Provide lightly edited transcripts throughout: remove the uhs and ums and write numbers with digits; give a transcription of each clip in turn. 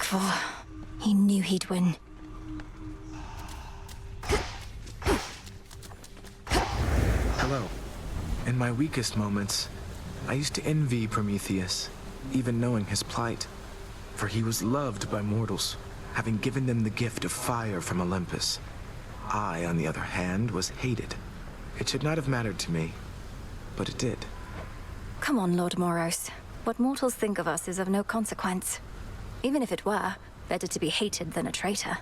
for. He knew he'd win. Hello. In my weakest moments, I used to envy Prometheus, even knowing his plight. For he was loved by mortals, having given them the gift of fire from Olympus. I, on the other hand, was hated. It should not have mattered to me, but it did. Come on, Lord Moros. What mortals think of us is of no consequence. Even if it were, better to be hated than a traitor.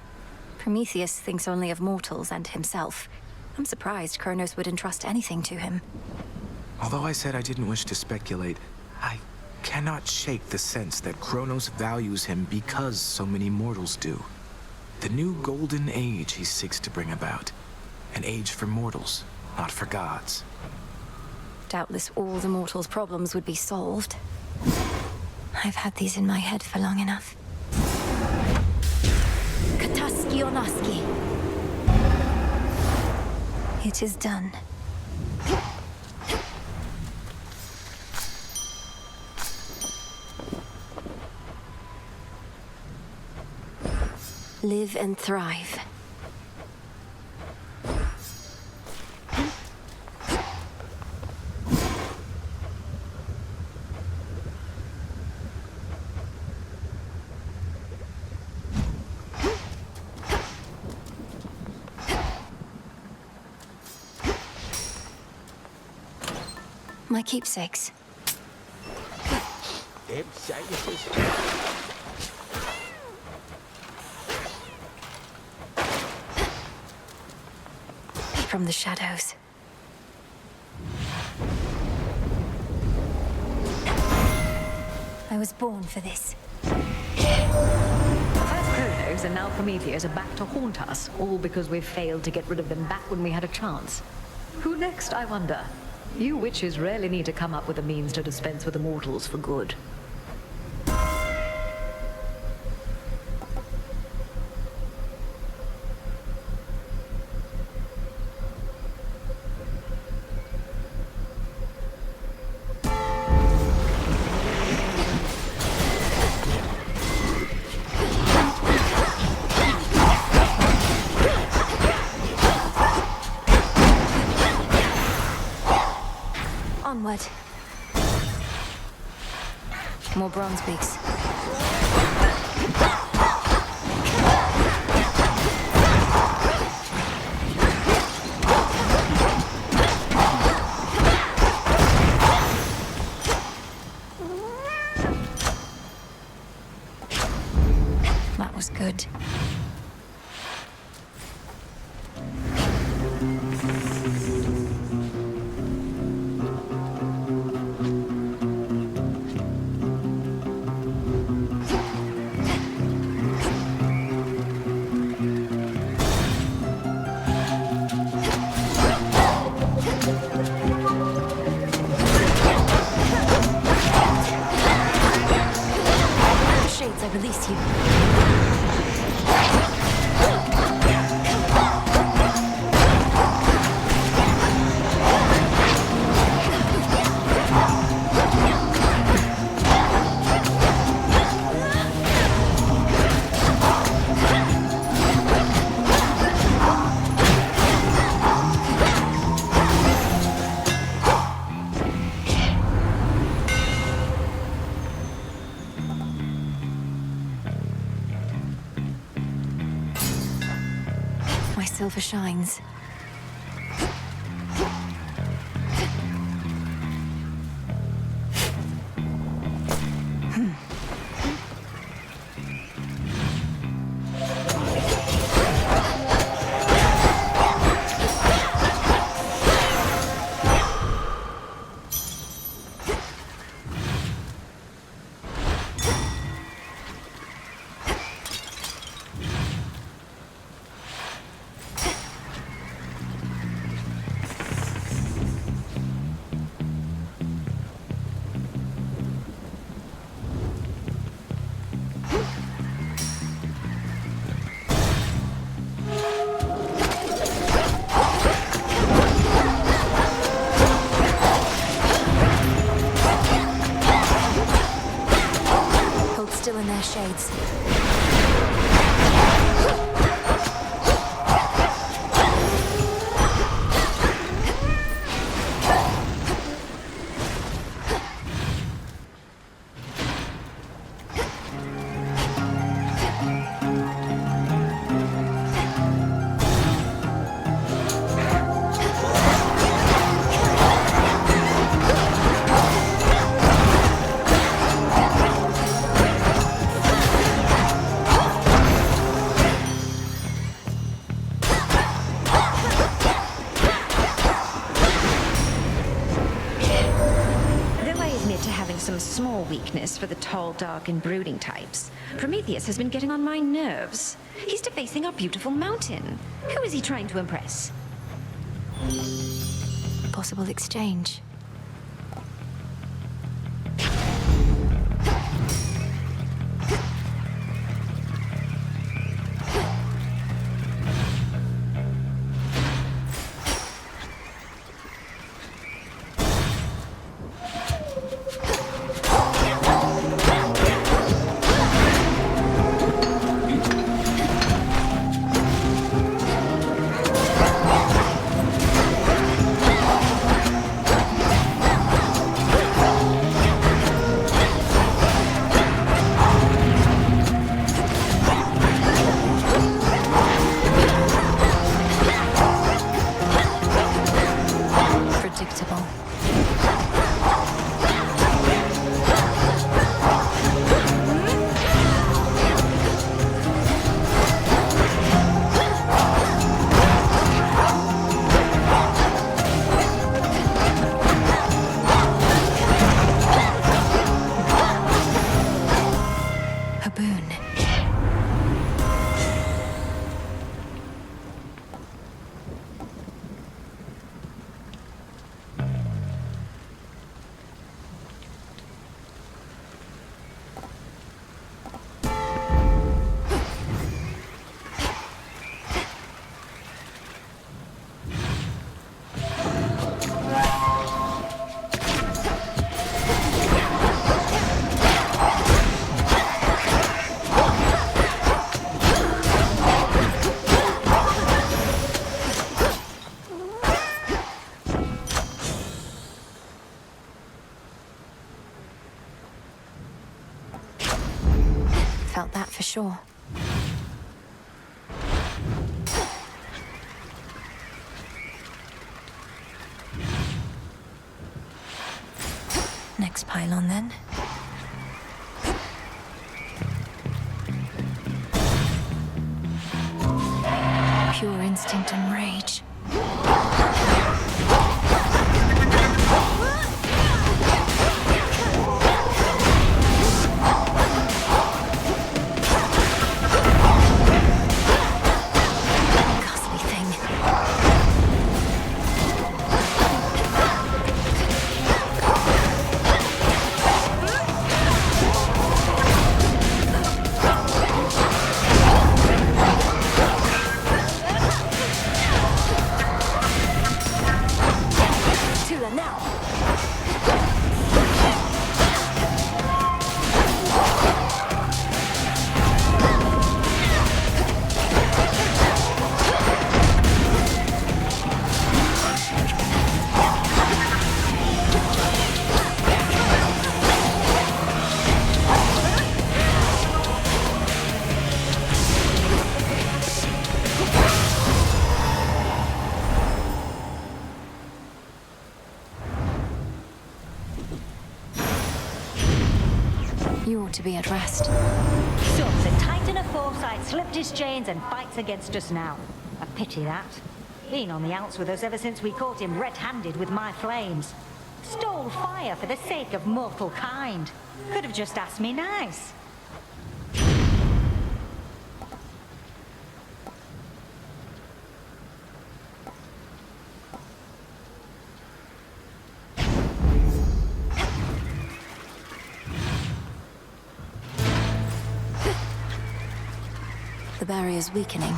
Prometheus thinks only of mortals and himself. I'm surprised Kronos would entrust anything to him. Although I said I didn't wish to speculate, I cannot shake the sense that Kronos values him because so many mortals do. The new golden age he seeks to bring about. An age for mortals, not for gods. Doubtless all the mortals' problems would be solved. I've had these in my head for long enough. Kataski Onaski. It is done. Live and thrive. My keepsakes. From the shadows. I was born for this. First Kronos and now Prometheus are back to haunt us, all because we failed to get rid of them back when we had a chance. Who next, I wonder? You witches rarely need to come up with a means to dispense with the mortals for good. Onward. More bronze beaks. That was good. I release you. My silver shines. Still in their shades. Some small weakness for the tall, dark, and brooding types. Prometheus has been getting on my nerves. He's defacing our beautiful mountain. Who is he trying to impress? Possible exchange. Felt that for sure. Next pylon, then. Pure instinct and rage. You ought to be at rest. So, the Titan of Foresight slipped his chains and fights against us now. A pity that. Been on the outs with us ever since we caught him red-handed with my flames. Stole fire for the sake of mortal kind. Could have just asked me nice. The barrier's weakening.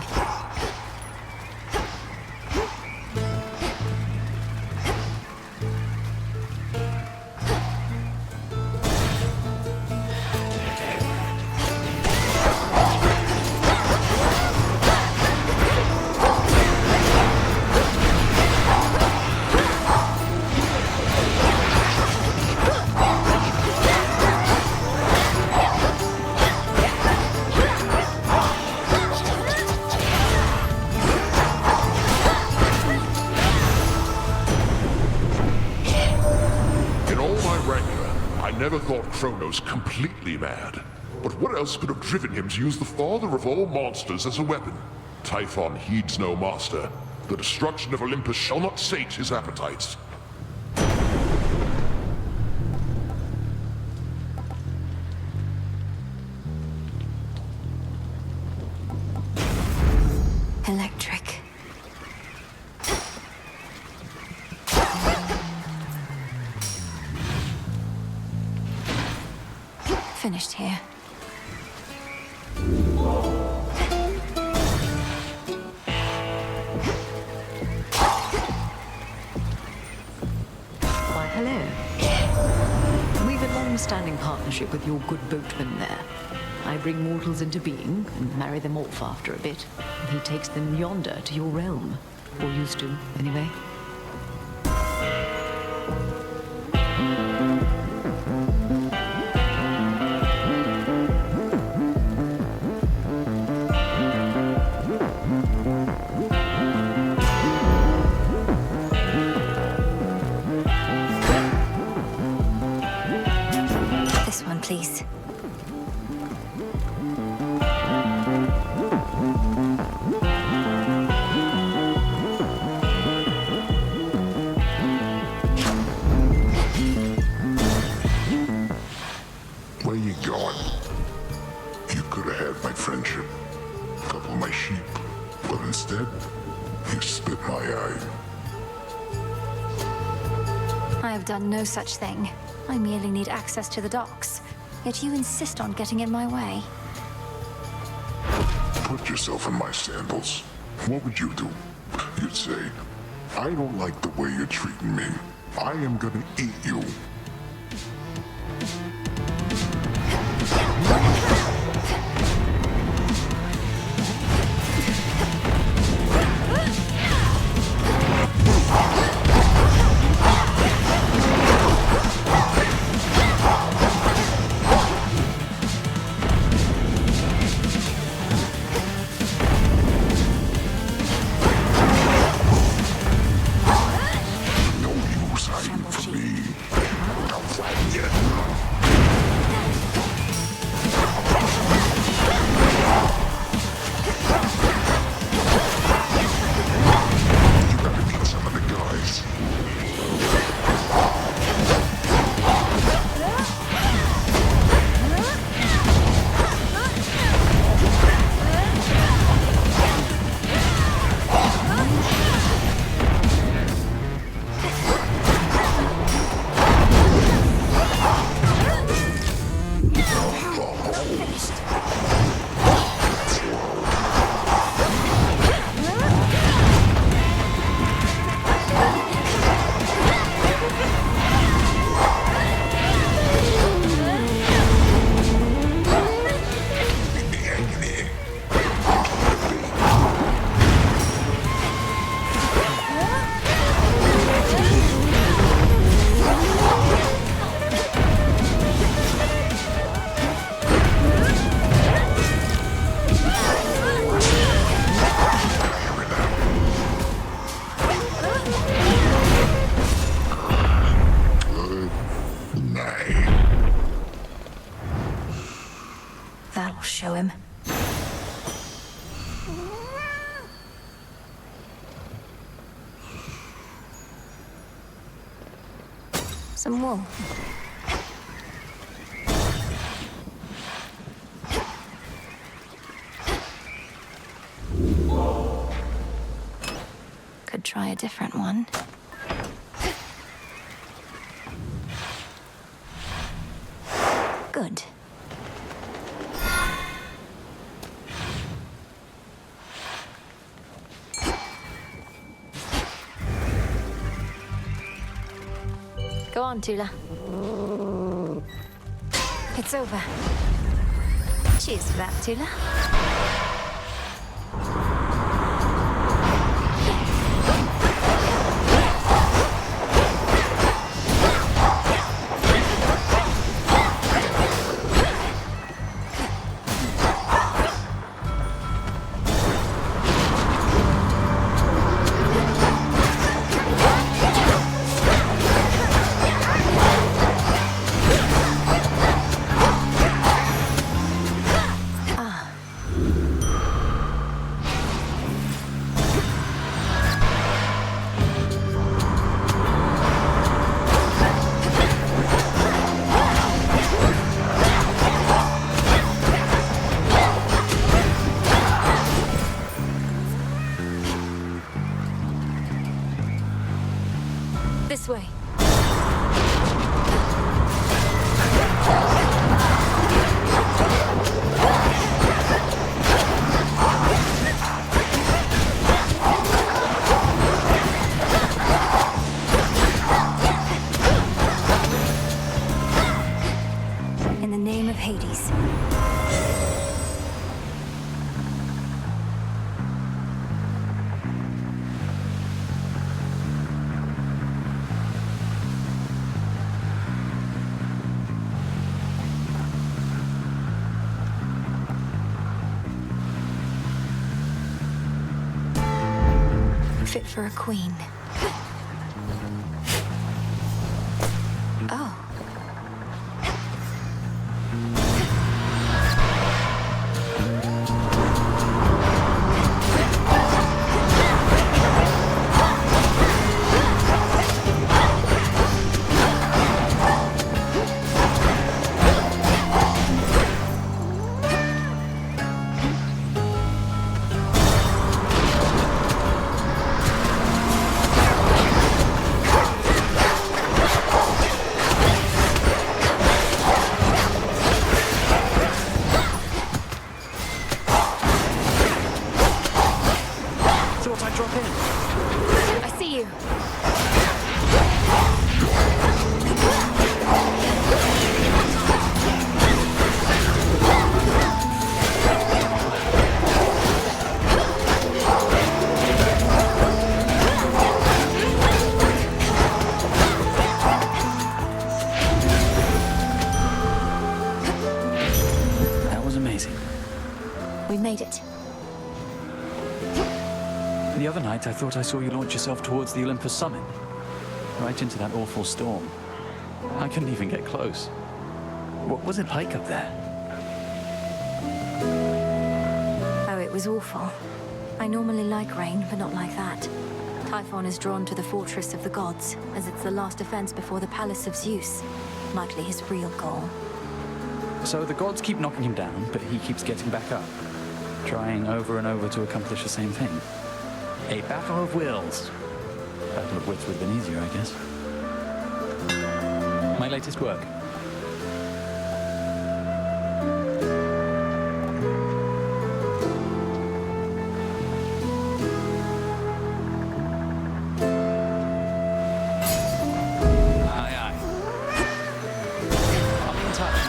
Kronos completely mad. But what else could have driven him to use the father of all monsters as a weapon? Typhon heeds no master. The destruction of Olympus shall not sate his appetites. Electric. Finished here. Why, hello. We've a long-standing partnership with your good boatman there. I bring mortals into being and marry them off after a bit. And he takes them yonder to your realm. Or used to, anyway. This one, please. Where you going? You could have had my friendship, a couple of my sheep, but instead, you spit my eye. I have done no such thing. I merely need access to the docks. Yet you insist on getting in my way. Put yourself in my sandals. What would you do? You'd say, I don't like the way you're treating me. I am gonna eat you. No use hiding from me. I'll flatten you. You gotta meet some of the guys. Good night. That'll show him. Some wool. Could try a different one. Good. Go on, Tula. It's over. Cheers for that, Tula. This way. In the name of Hades. Fit for a queen. Oh. I see you. That was amazing. We made it. The other night, I thought I saw you launch yourself towards the Olympus summit. Right into that awful storm. I couldn't even get close. What was it like up there? Oh, it was awful. I normally like rain, but not like that. Typhon is drawn to the fortress of the gods, as it's the last defense before the palace of Zeus. Likely his real goal. So the gods keep knocking him down, but he keeps getting back up. Trying over and over to accomplish the same thing. A battle of wills. Battle of wits would have been easier, I guess. My latest work. Aye, aye. I'll be in touch.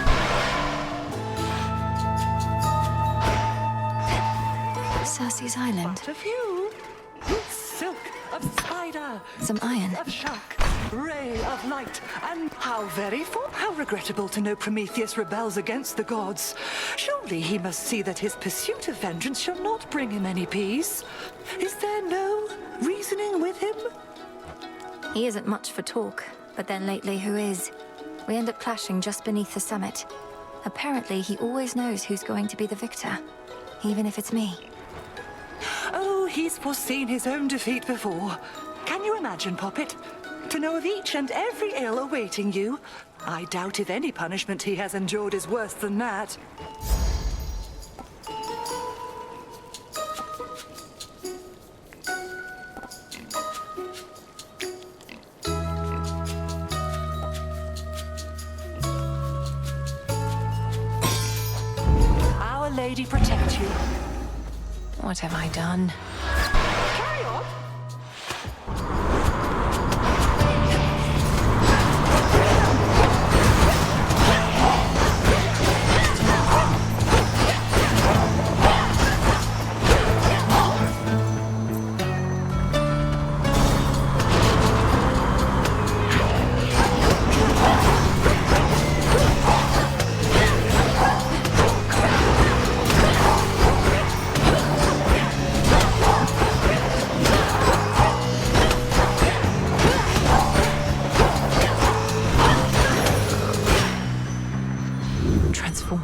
Circe's Island. Of you, silk of spider, Some iron. of shark, ray of light, and how very full. How regrettable to know Prometheus rebels against the gods. Surely he must see that his pursuit of vengeance shall not bring him any peace. Is there no reasoning with him? He isn't much for talk, but then lately who is? We end up clashing just beneath the summit. Apparently he always knows who's going to be the victor, even if it's me. Oh, he's foreseen his own defeat before. Can you imagine, Poppet? To know of each and every ill awaiting you? I doubt if any punishment he has endured is worse than that. Our Lady protect you. What have I done? Carry on. Transform.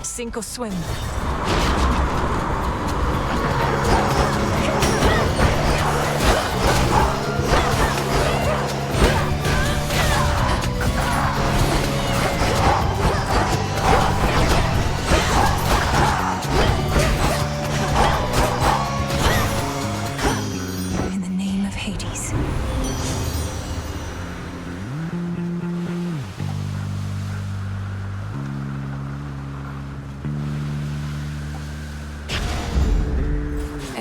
Sink or swim.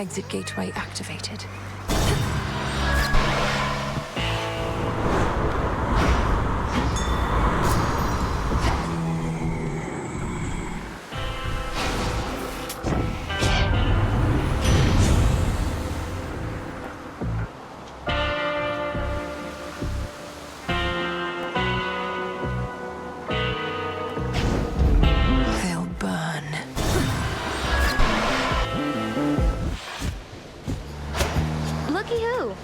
Exit gateway activated. They'll burn. Looky who.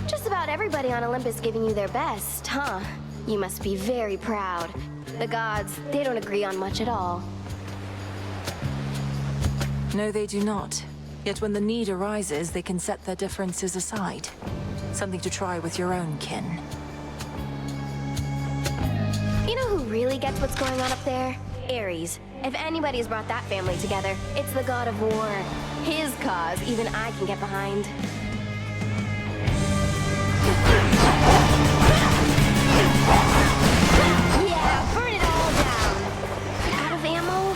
Just about everybody on Olympus giving you their best, huh? You must be very proud. The gods, they don't agree on much at all. No, they do not. Yet when the need arises, they can set their differences aside. Something to try with your own kin. You know who really gets what's going on up there? Ares. If anybody's brought that family together, it's the god of war. His cause, even I can get behind. Yeah, burn it all down. Out of ammo?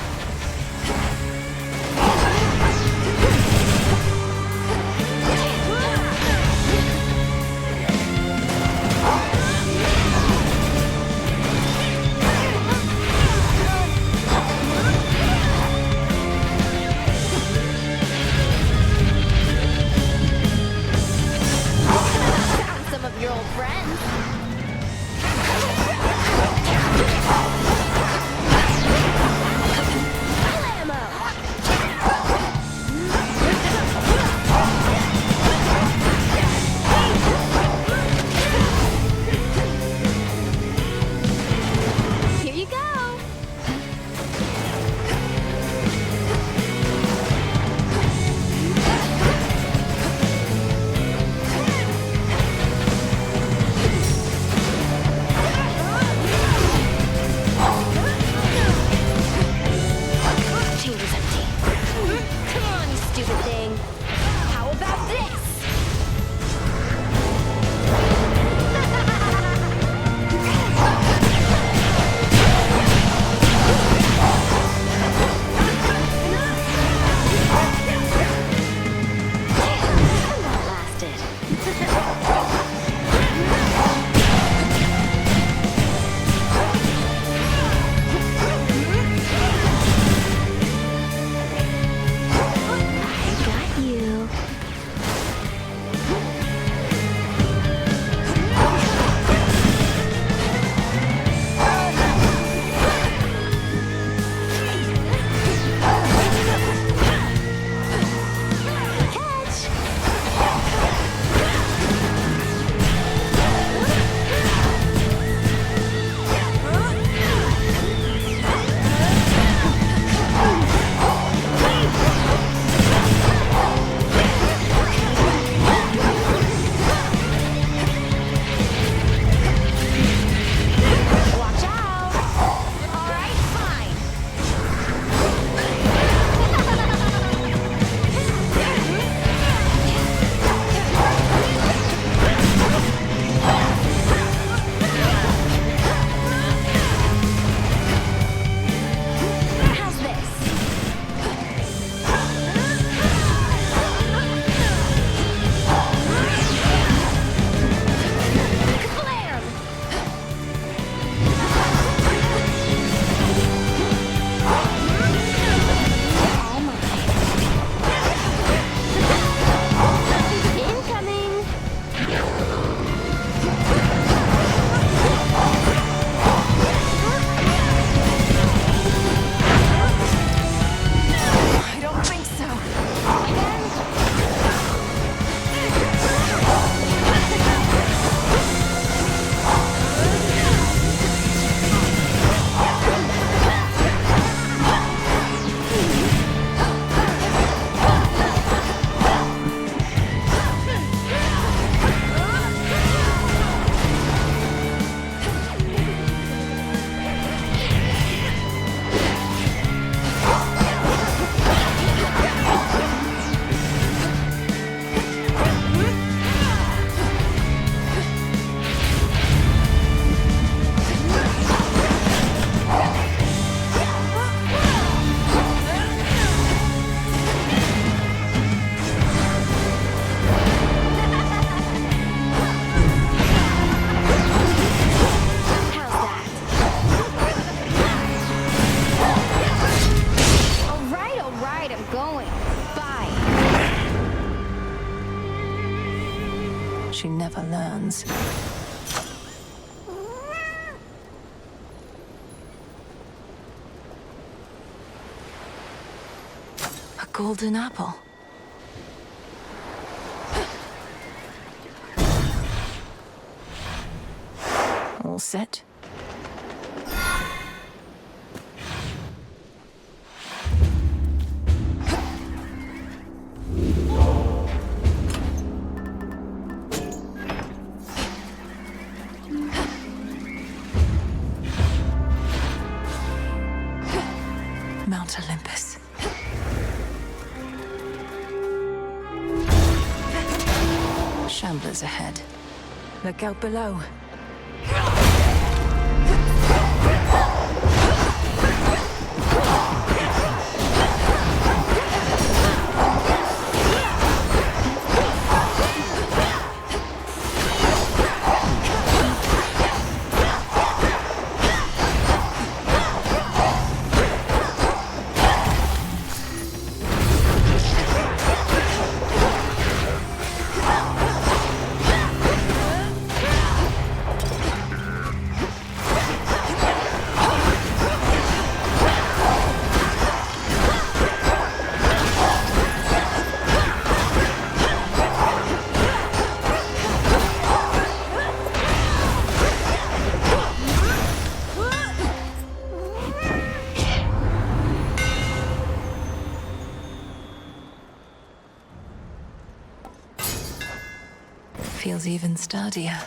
learns. A golden apple. All set. Mount Olympus. Shamblers ahead. Look out below. Feels even sturdier.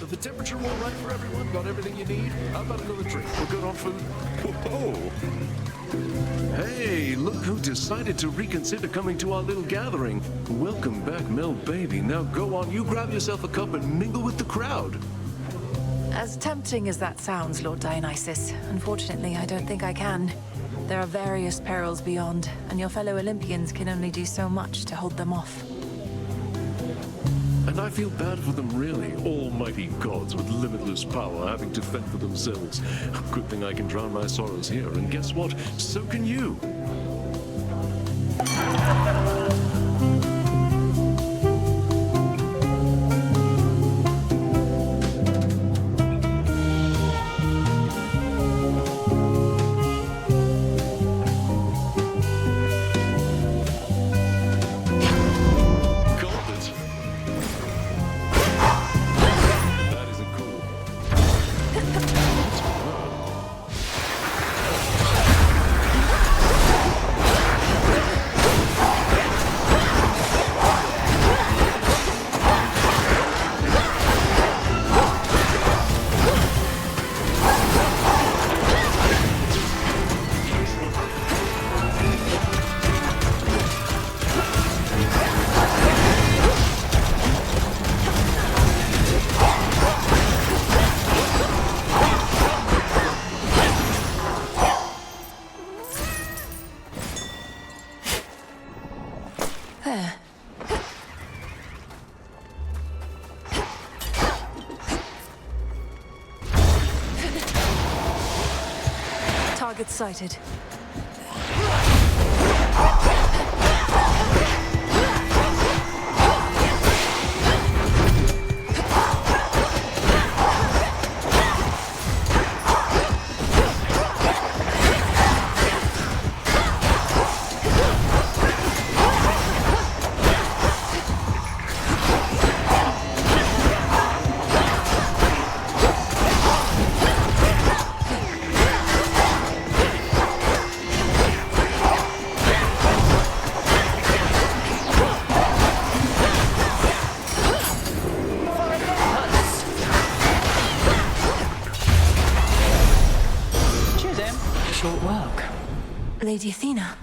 The temperature all right for everyone? Got everything you need? How about another drink? We're good on food? Oh. Hey, look who decided to reconsider coming to our little gathering. Welcome back, Mel baby. Now go on, you grab yourself a cup and mingle with the crowd. As tempting as that sounds, Lord Dionysus, unfortunately, I don't think I can. There are various perils beyond, and your fellow Olympians can only do so much to hold them off. And I feel bad for them, really. Almighty gods with limitless power having to fend for themselves. Good thing I can drown my sorrows here, and guess what? So can you. There. Target sighted. Lady Athena.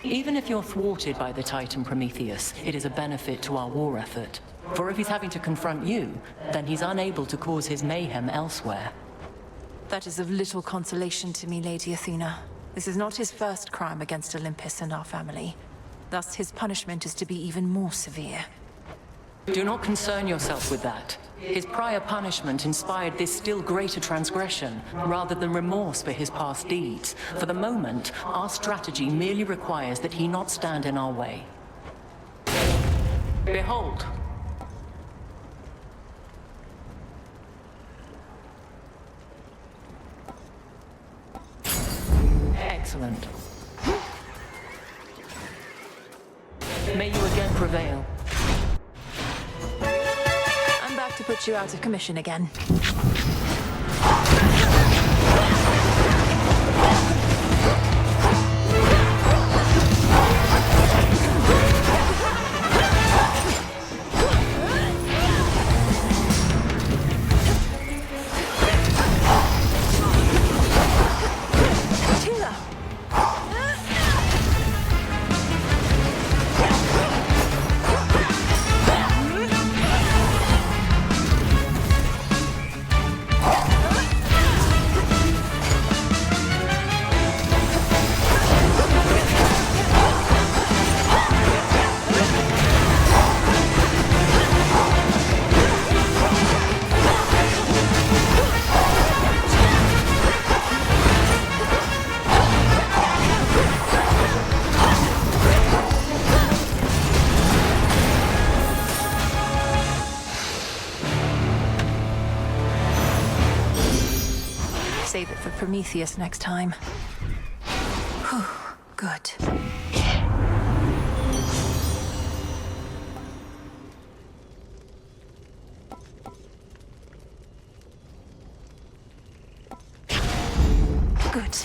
Even if you're thwarted by the Titan Prometheus, it is a benefit to our war effort. For if he's having to confront you, then he's unable to cause his mayhem elsewhere. That is of little consolation to me, Lady Athena. This is not his first crime against Olympus and our family. Thus, his punishment is to be even more severe. Do not concern yourself with that. His prior punishment inspired this still greater transgression, rather than remorse for his past deeds. For the moment, our strategy merely requires that he not stand in our way. Behold! Excellent. May you again prevail. I'm back to put you out of commission again. Save it for Prometheus next time. Whew, good. Good.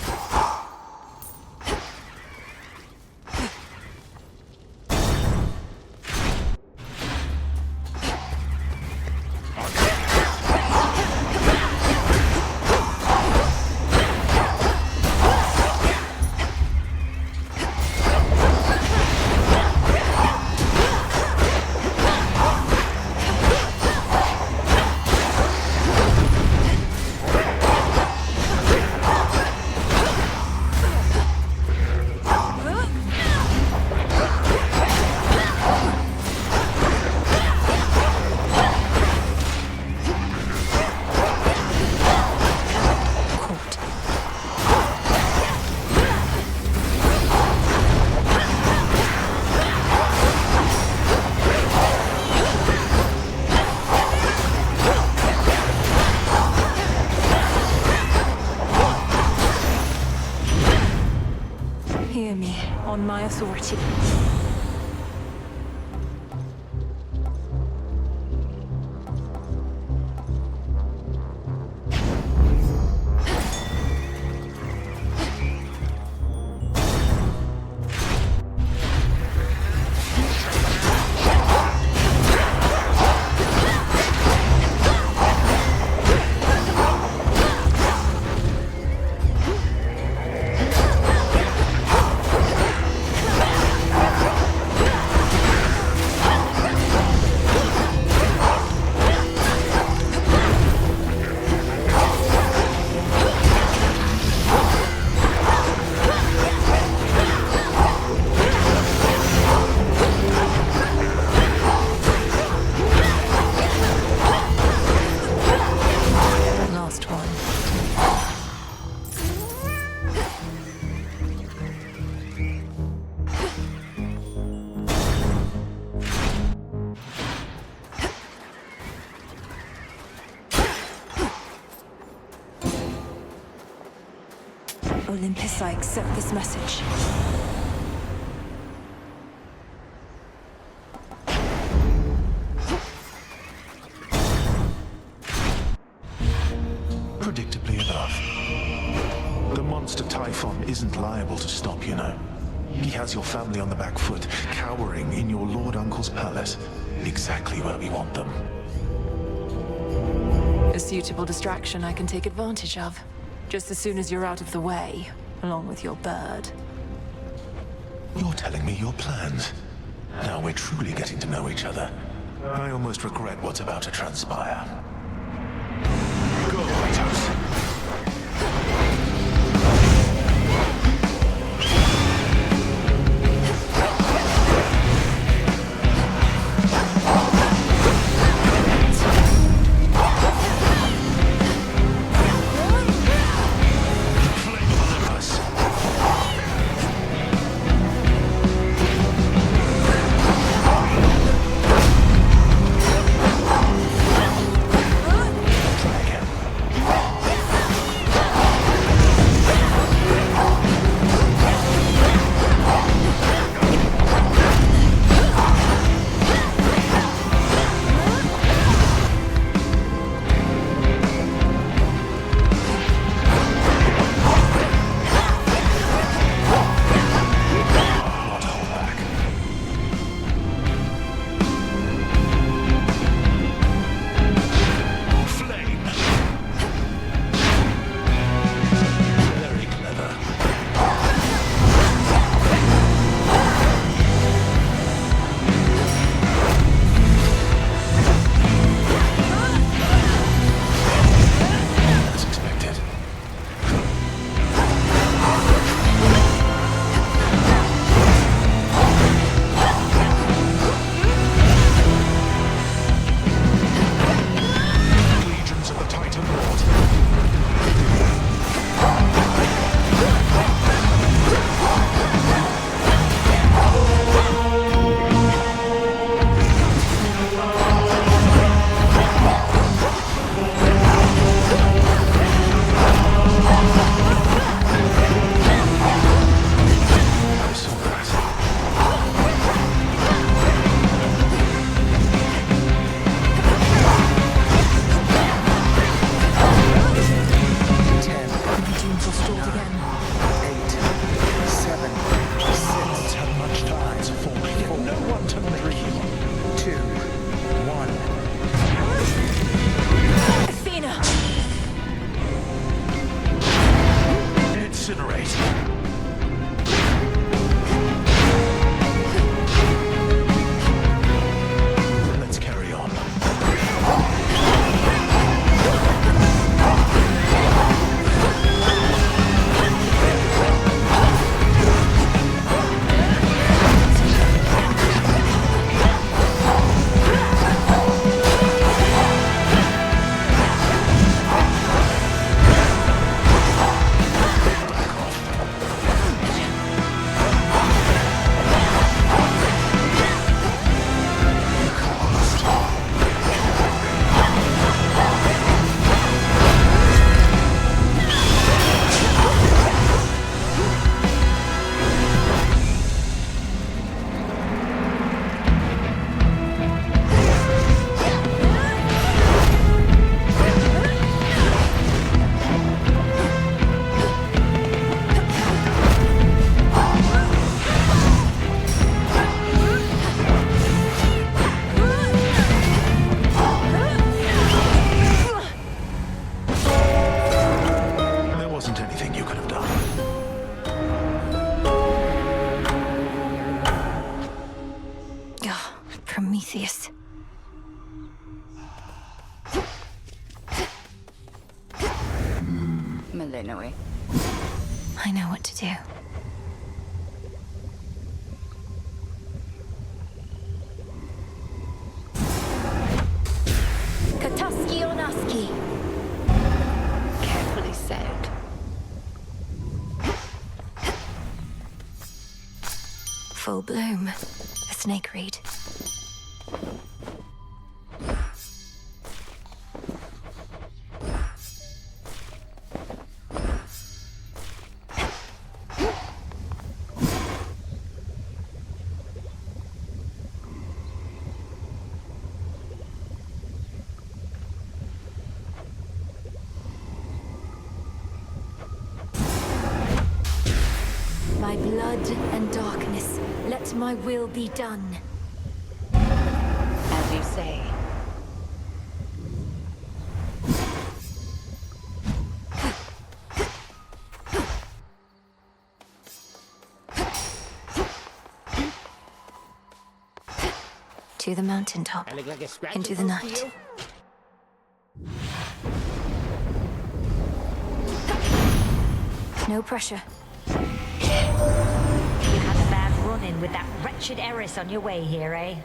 Hear me, on my authority. Olympus, I accept this message. Predictably enough. The monster Typhon isn't liable to stop, you know. He has your family on the back foot, cowering in your Lord Uncle's palace. Exactly where we want them. A suitable distraction I can take advantage of. Just as soon as you're out of the way, along with your bird. You're telling me your plans. Now we're truly getting to know each other. I almost regret what's about to transpire. Go, Whitehouse. Prometheus. Malinoe. I know what to do. Kataski Onaski. Carefully said. Full bloom. A snake reed. By blood and darkness, let my will be done. As you say. To the mountaintop. I look like a scratch Into the post to night. you? No pressure. You had a bad run-in with that wretched heiress on your way here, eh?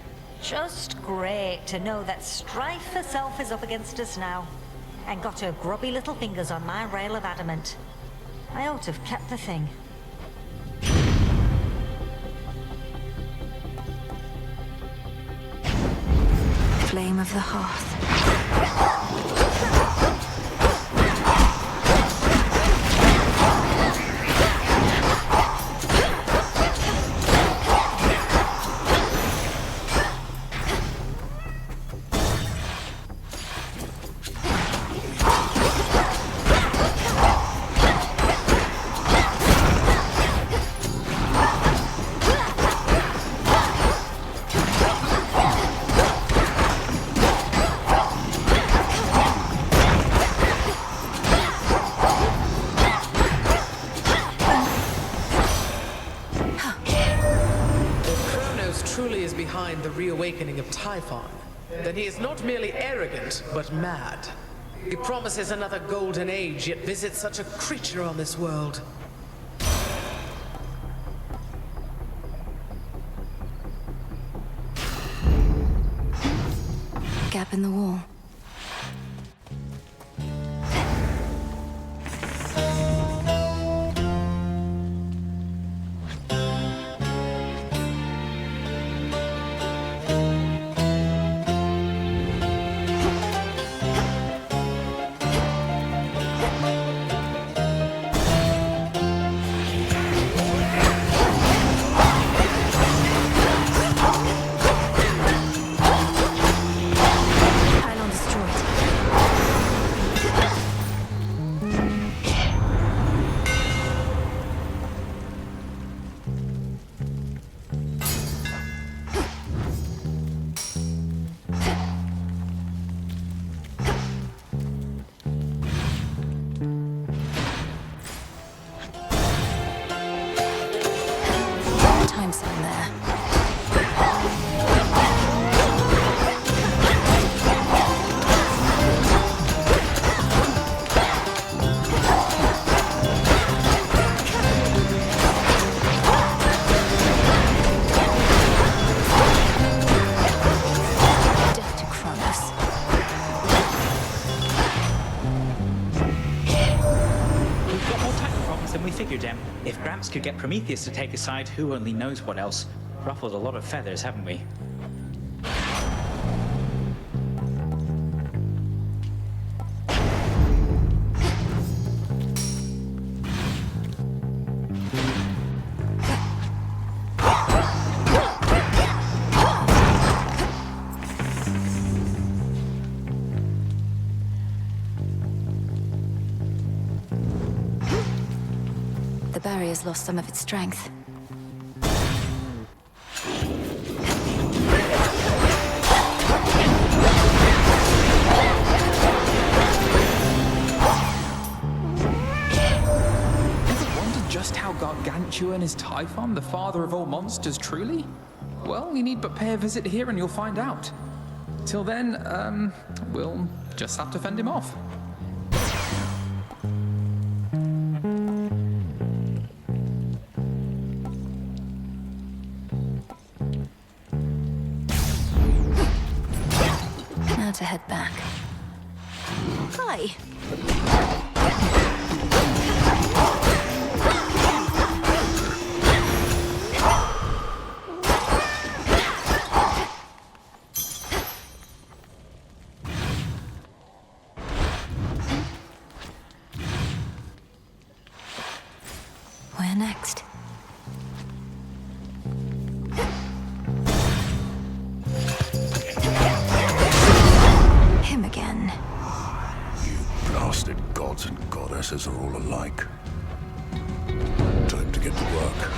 Just great to know that strife herself is up against us now, and got her grubby little fingers on my rail of adamant. I ought to have kept the thing. Flame of the hearth. Truly is behind the reawakening of Typhon, then he is not merely arrogant, but mad. He promises another golden age, yet visits such a creature on this world. Gap in the wall. If Gramps could get Prometheus to take his side, who only knows what else? Ruffled a lot of feathers, haven't we? The barrier's lost some of its strength. Just how gargantuan is Typhon, the father of all monsters, truly? Well, you need but pay a visit here and you'll find out. Till then, we'll just have to fend him off. Now to head back. Hi. Where next? Him again. You blasted gods and goddesses are all alike. Time to get to work.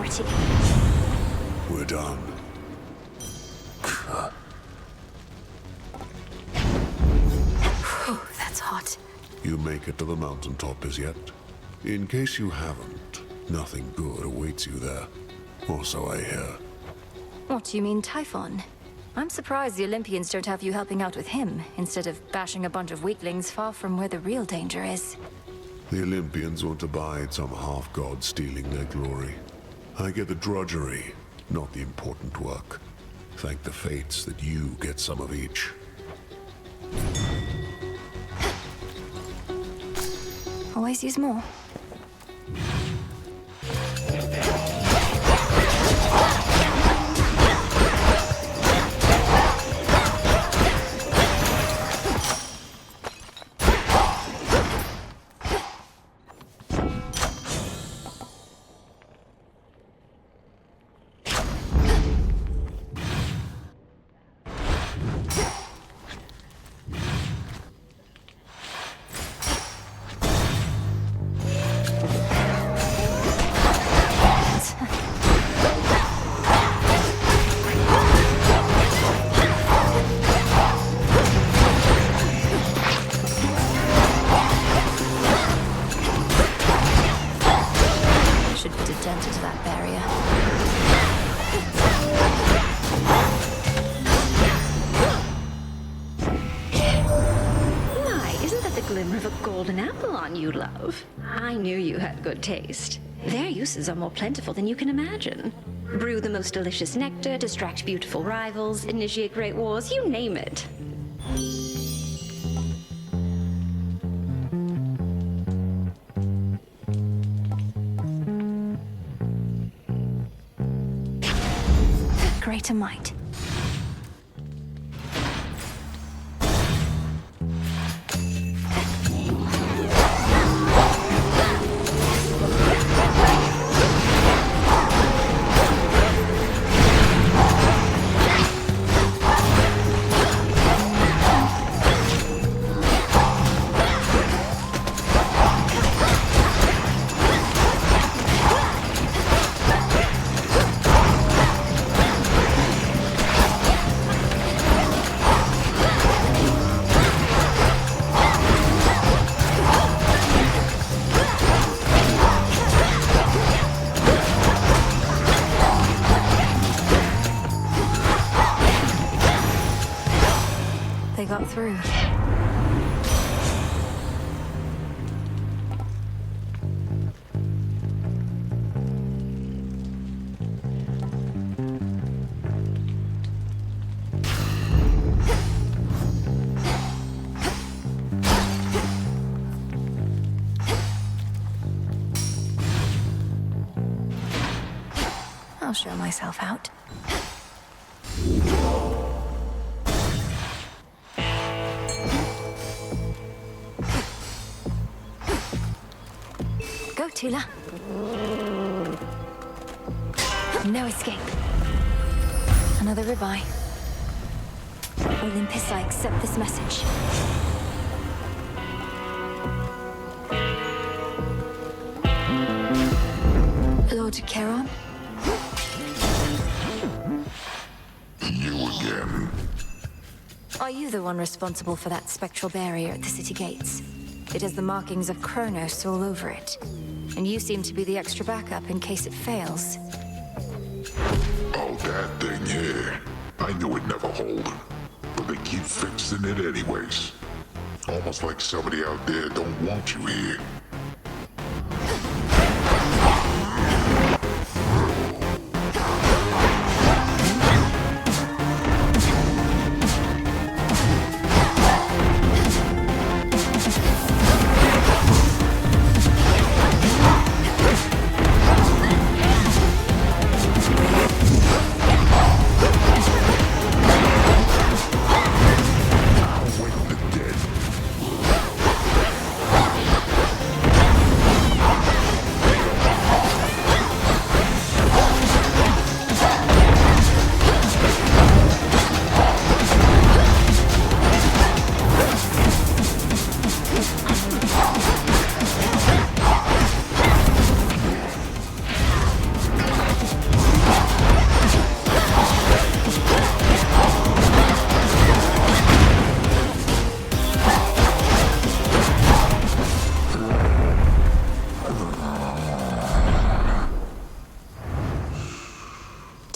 authority. We're done. Whew, that's hot. You make it to the mountaintop as yet? In case you haven't, nothing good awaits you there. Or so I hear. What do you mean, Typhon? I'm surprised the Olympians don't have you helping out with him, instead of bashing a bunch of weaklings far from where the real danger is. The Olympians won't abide some half-god stealing their glory. I get the drudgery, not the important work. Thank the fates that you get some of each. Always use more. I knew you had good taste. Their uses are more plentiful than you can imagine. Brew the most delicious nectar, distract beautiful rivals, initiate great wars, you name it. Greater might. They got through. I'll show myself out. Go, Tula. No escape. Another ribeye. Olympus, I accept this message. Lord Charon? You again. Are you the one responsible for that spectral barrier at the city gates? It has the markings of Kronos all over it. And you seem to be the extra backup in case it fails. Oh, that thing here. I knew it'd never hold. But they keep fixing it anyways. Almost like somebody out there don't want you here.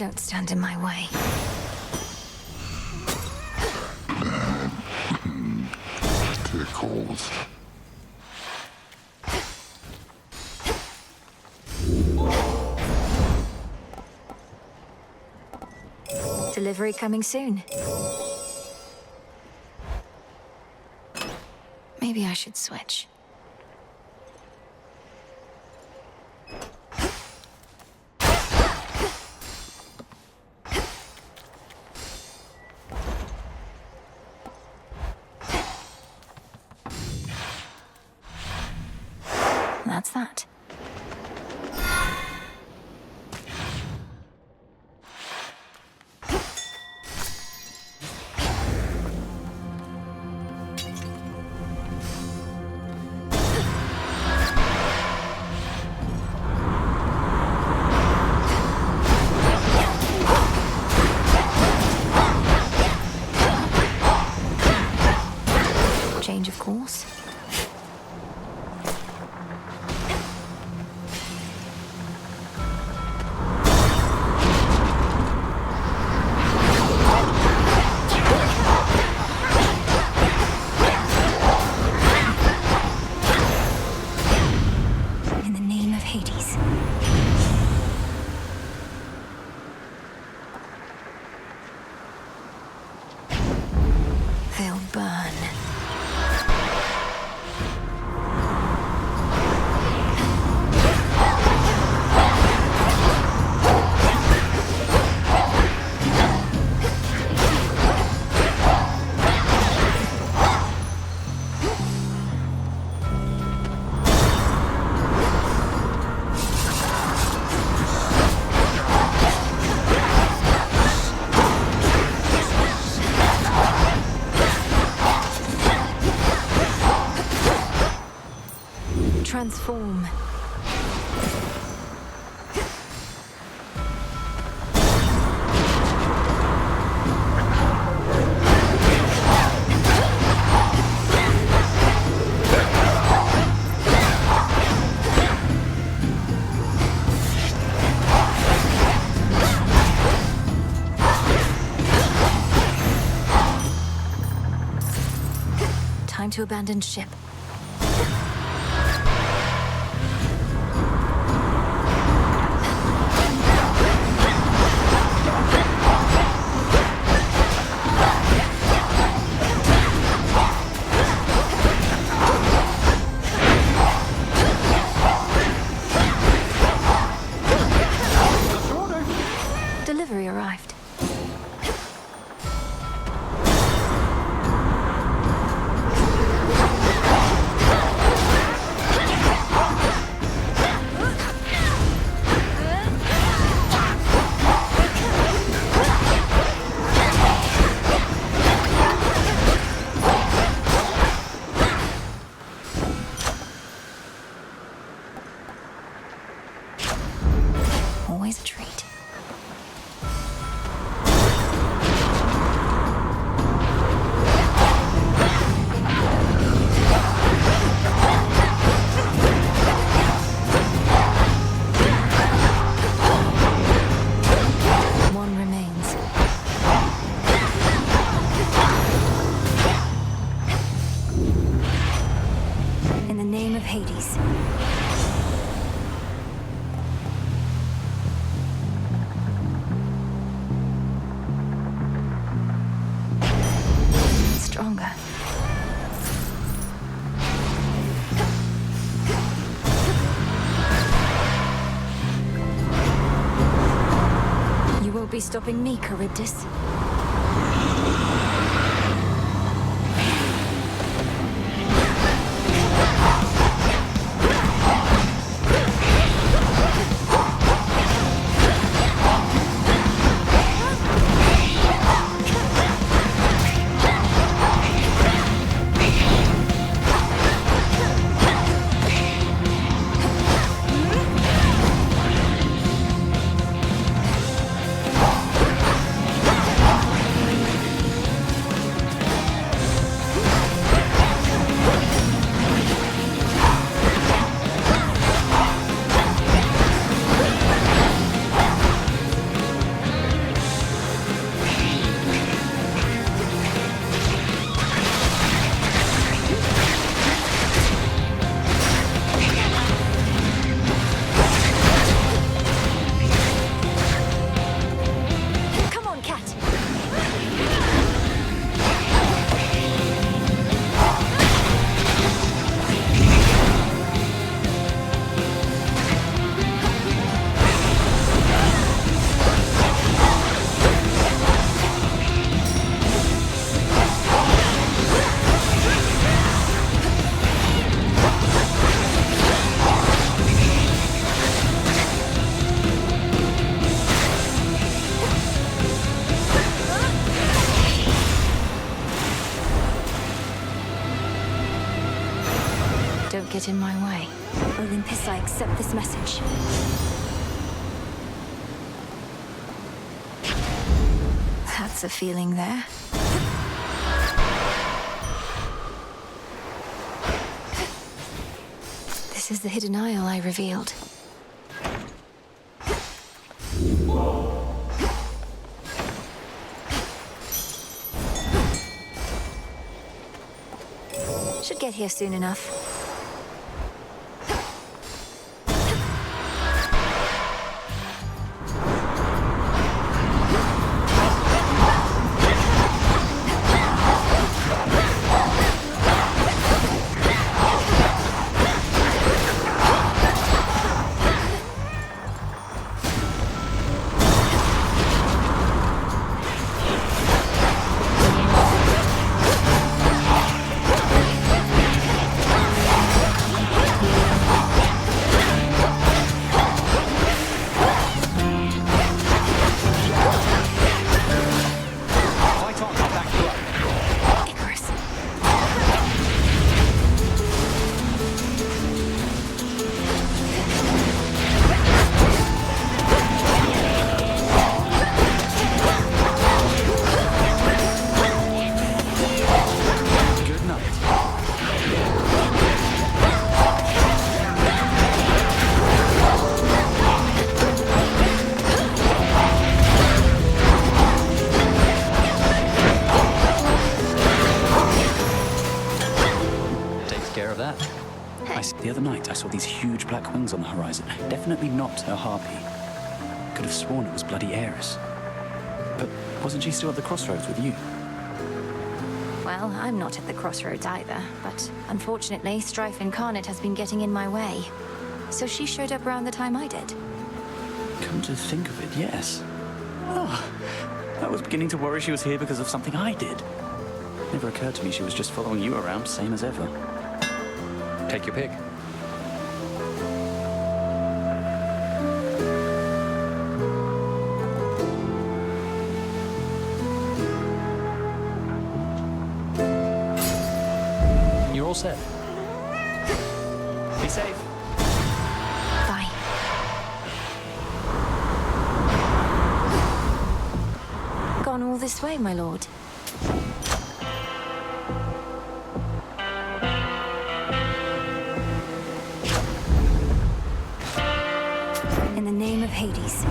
Don't stand in my way. Tickles. Delivery coming soon. Maybe I should switch. That's that. Change of course. In the name of Hades. They'll burn. Transform. Time to abandon ship. Delivery arrived. Always a treat. One remains. In the name of Hades. Stronger. You won't be stopping me, Charybdis. my way. Olympus, I accept this message. That's a feeling there. This is the hidden isle I revealed. Should get here soon enough. The other night, I saw these huge black wings on the horizon. Definitely not a harpy. Could have sworn it was bloody Eris. But wasn't she still at the crossroads with you? Well, I'm not at the crossroads either, but unfortunately, Strife Incarnate has been getting in my way. So she showed up around the time I did. Come to think of it, yes. Oh, I was beginning to worry she was here because of something I did. Never occurred to me she was just following you around, same as ever. Take your pick. You're all set. Be safe. Bye. Gone all this way, my lord. In the name of Hades.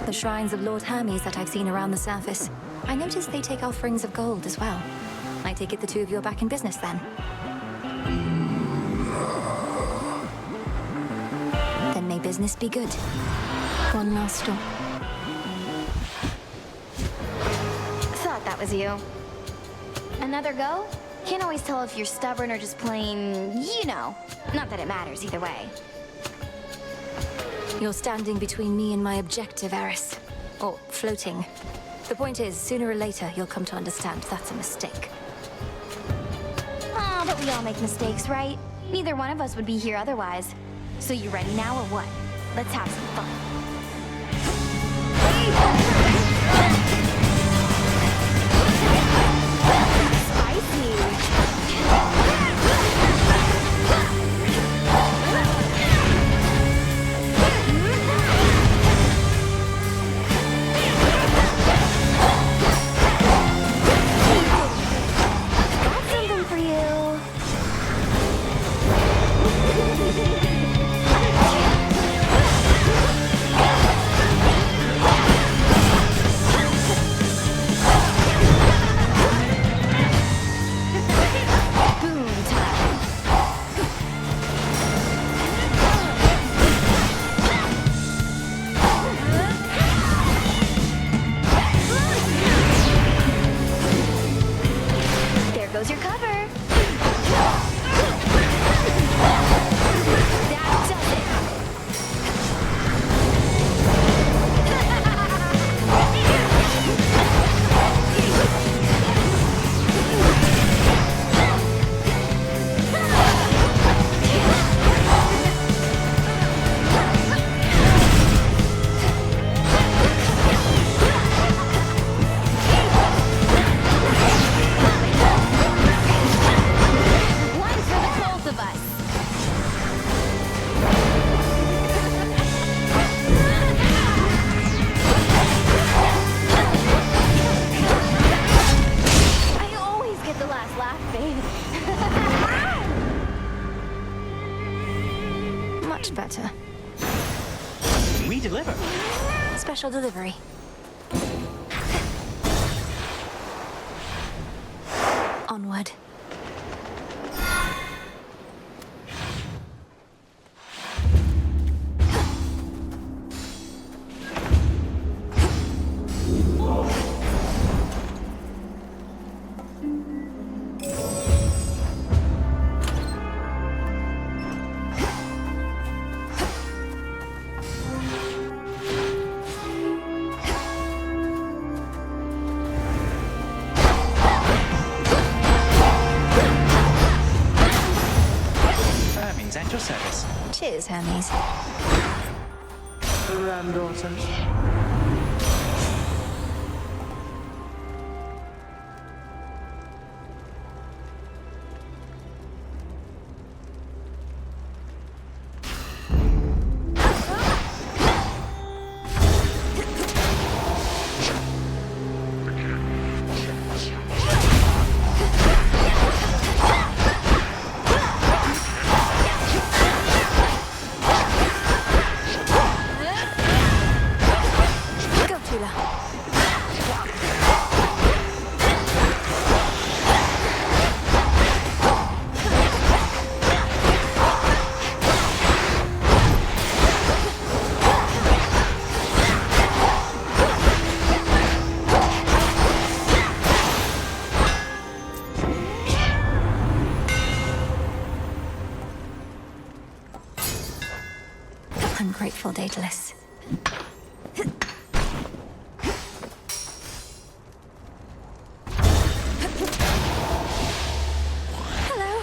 The shrines of Lord Hermes that I've seen around the surface. I noticed they take offerings of gold as well. I take it the two of you are back in business then? Then may business be good. One last stop. Thought that was you. Another go? Can't always tell if you're stubborn or just plain, you know. Not that it matters either way. You're standing between me and my objective, Eris. Or floating. The point is, sooner or later, you'll come to understand that's a mistake. Aw, but we all make mistakes, right? Neither one of us would be here otherwise. So you ready now or what? Let's have some fun. we deliver? Special delivery. Onward. At your service. Cheers, Hermes. Granddaughter. Ungrateful Daedalus. Hello.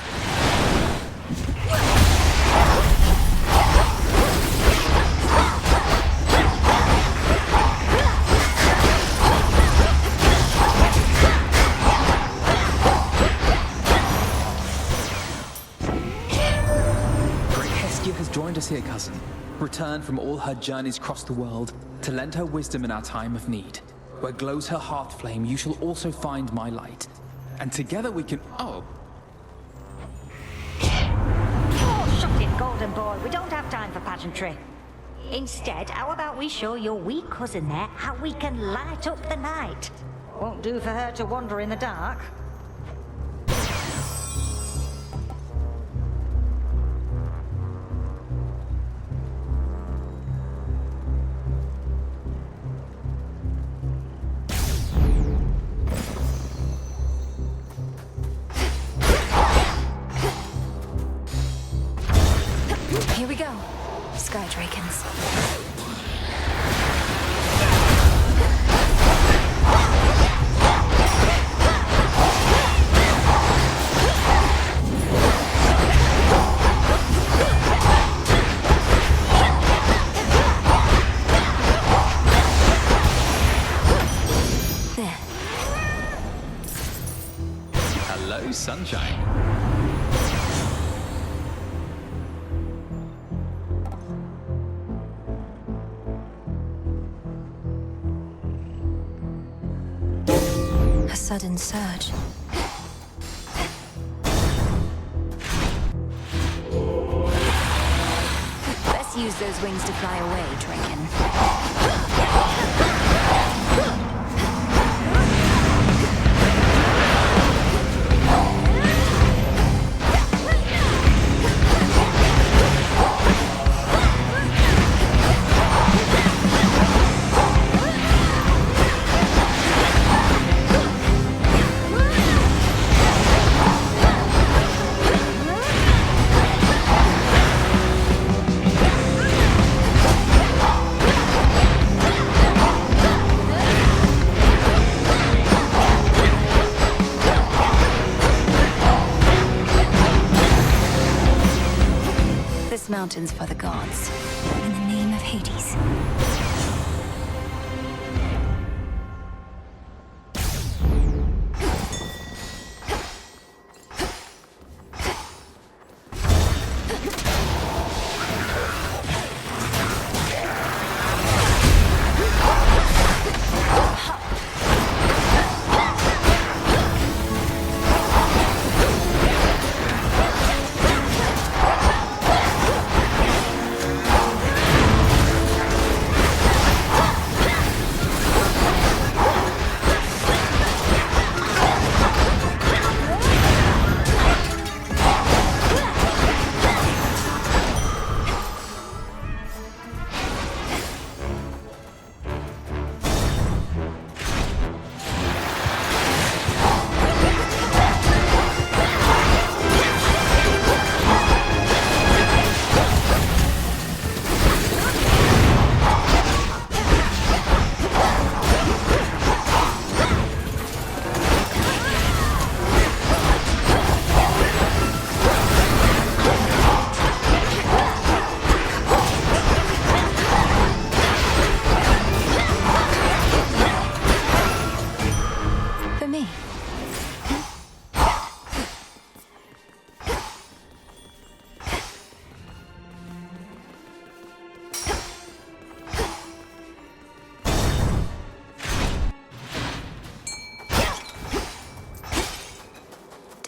Great Hestia has joined us here, cousin. Returned from all her journeys across the world to lend her wisdom in our time of need. Where glows her heart flame, you shall also find my light. And together we can... Oh. Oh, shut it, golden boy. We don't have time for pageantry. Instead, how about we show your wee cousin there how we can light up the night? Won't do for her to wander in the dark. Here we go. Sky Drakens. There. Hello, sunshine. A sudden surge. Best use those wings to fly away, Draken. This mountain's for the gods. In the name of Hades.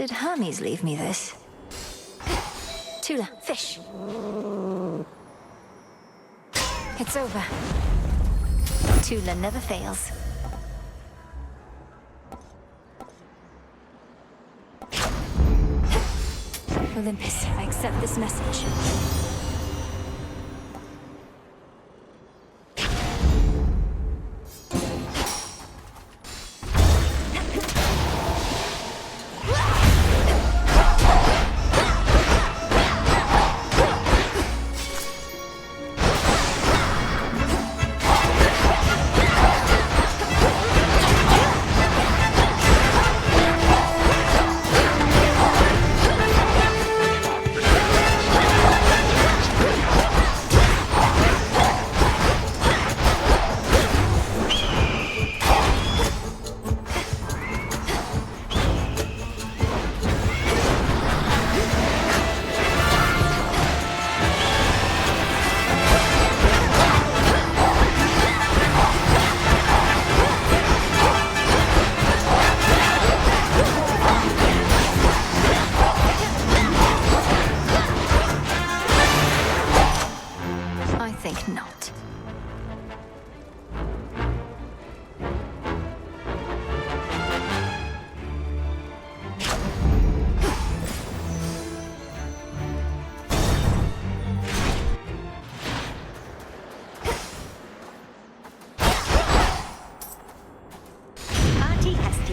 Did Hermes leave me this? Tula, fish. It's over. Tula never fails. Olympus, I accept this message.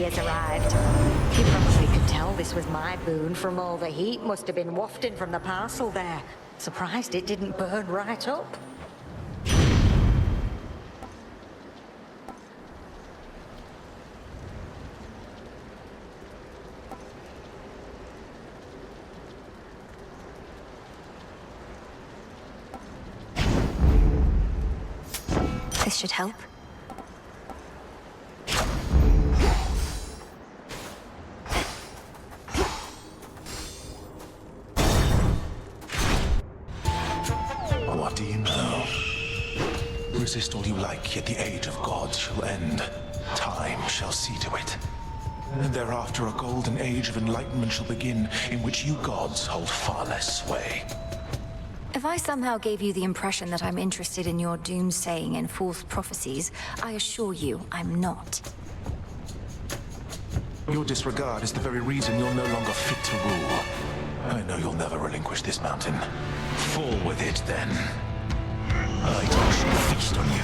Has arrived. You probably could tell this was my boon from all the heat must have been wafting from the parcel there. Surprised it didn't burn right up. This should help. What do you know? Resist all you like, yet the age of gods shall end. Time shall see to it. And thereafter a golden age of enlightenment shall begin, in which you gods hold far less sway. If I somehow gave you the impression that I'm interested in your doomsaying and false prophecies, I assure you I'm not. Your disregard is the very reason you're no longer fit to rule. I know you'll never relinquish this mountain. Fall with it, then. I shall feast on you.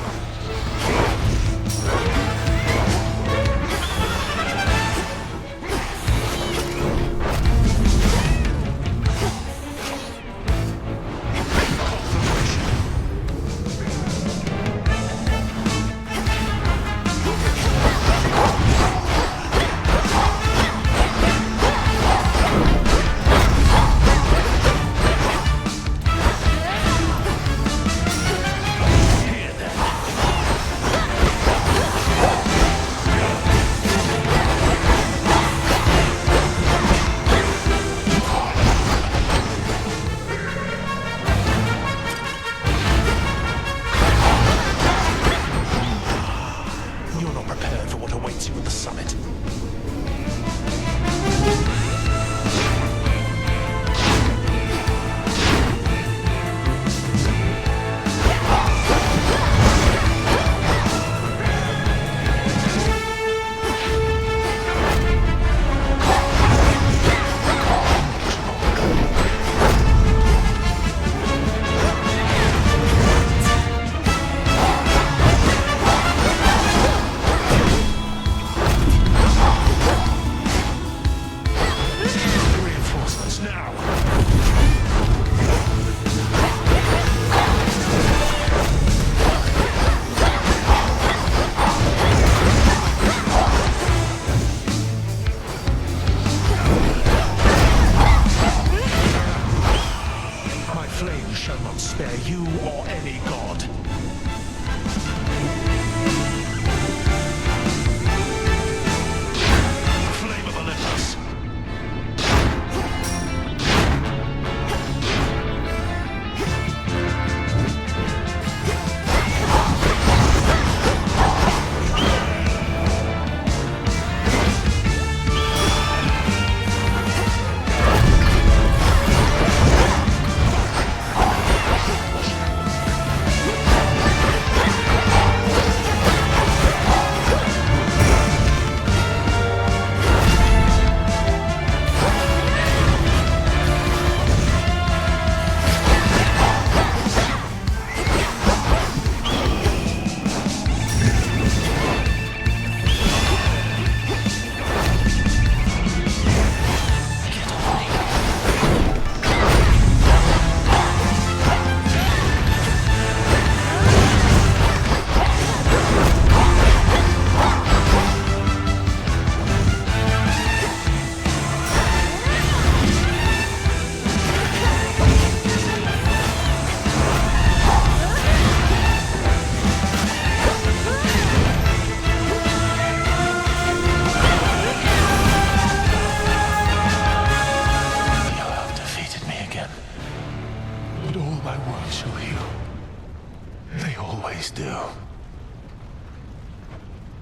always do.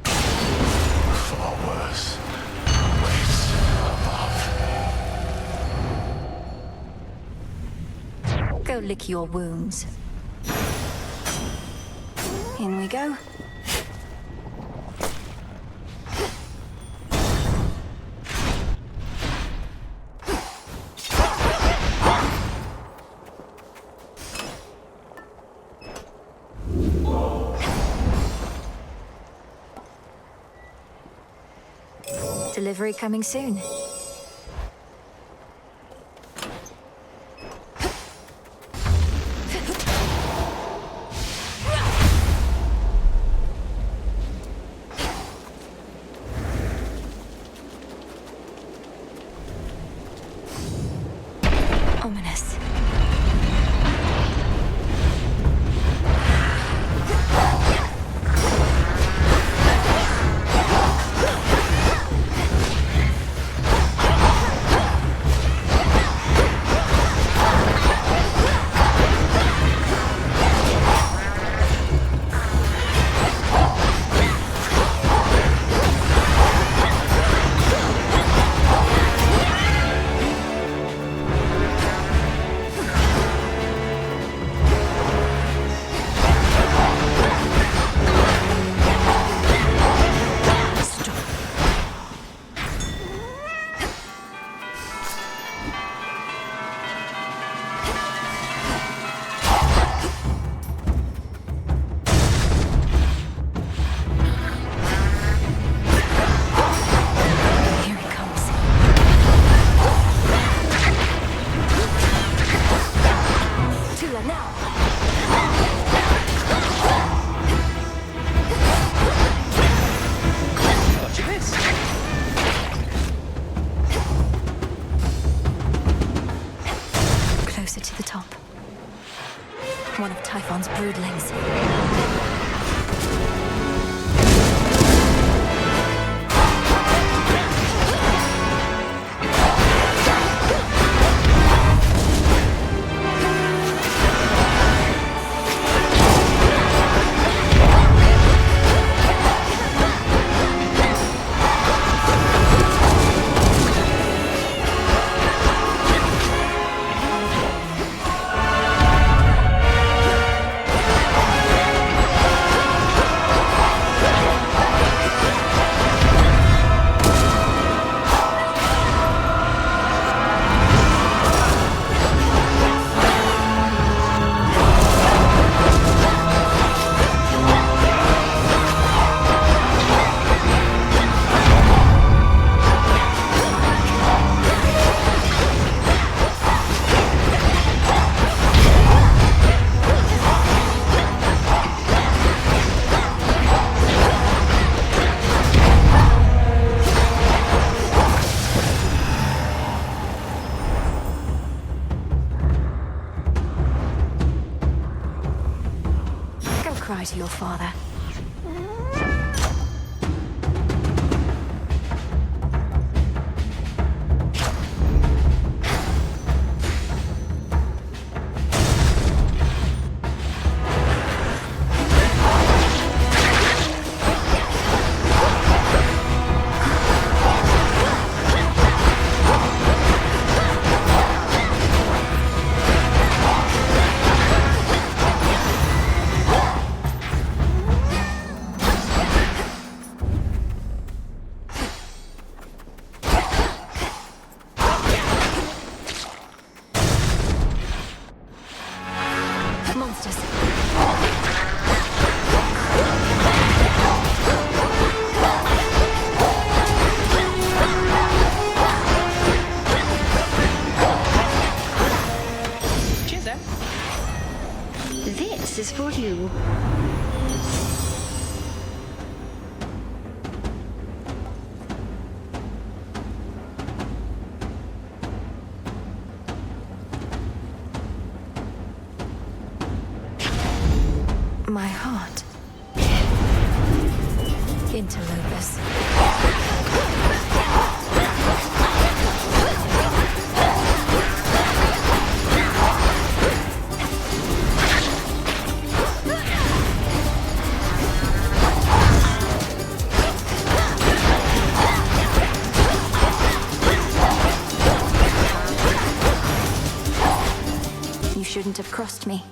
Far worse waits above. Go lick your wounds. In we go. Delivery coming soon. Ominous. To the top. One of Typhon's broodlings. Cry to your father. Monsters. Cheers, Em. This is for you. My heart. Interlopers. shouldn't have crossed me.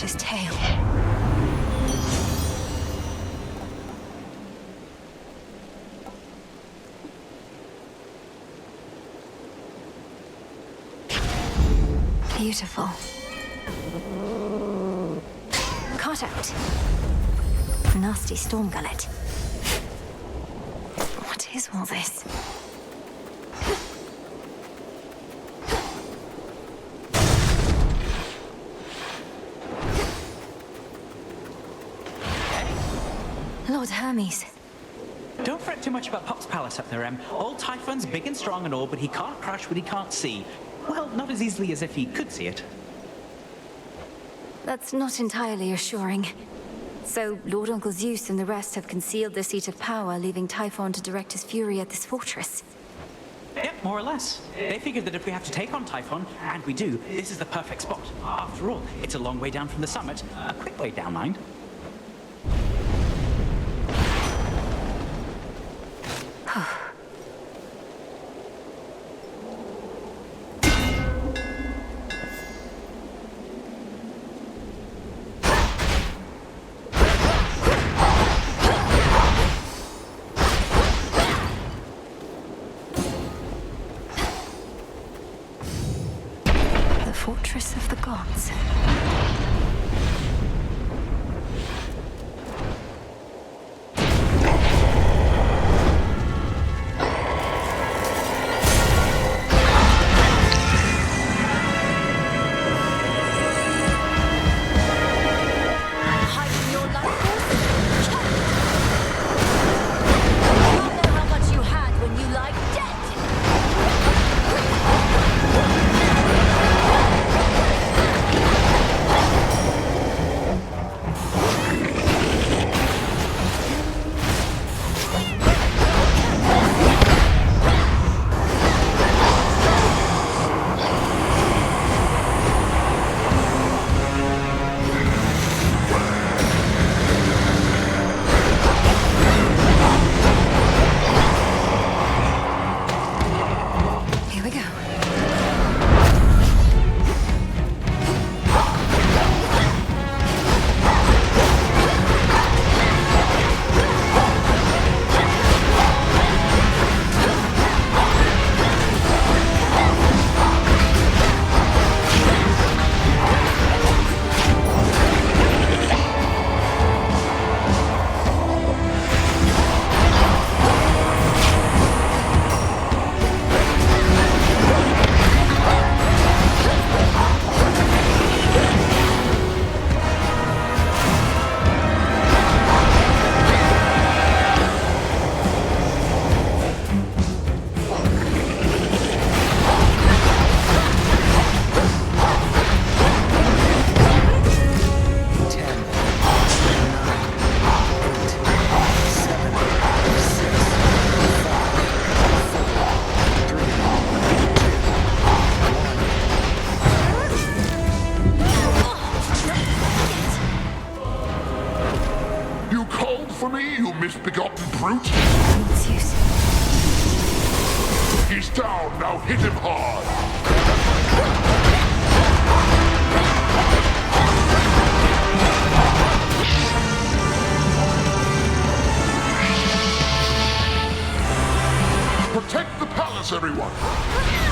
His tail. Beautiful. Caught out. Nasty storm gullet. What is all this? Lord Hermes. Don't fret too much about Pop's palace up there, Em. Old Typhon's big and strong and all, but he can't crush what he can't see. Well, not as easily as if he could see it. That's not entirely assuring. So, Lord Uncle Zeus and the rest have concealed the seat of power, leaving Typhon to direct his fury at this fortress. Yep, more or less. They figured that if we have to take on Typhon, and we do, this is the perfect spot. After all, it's a long way down from the summit. A quick way down, mind. The fortress of the gods. for me, you misbegotten brute? Zeus. He's down, now hit him hard! Protect the palace, everyone!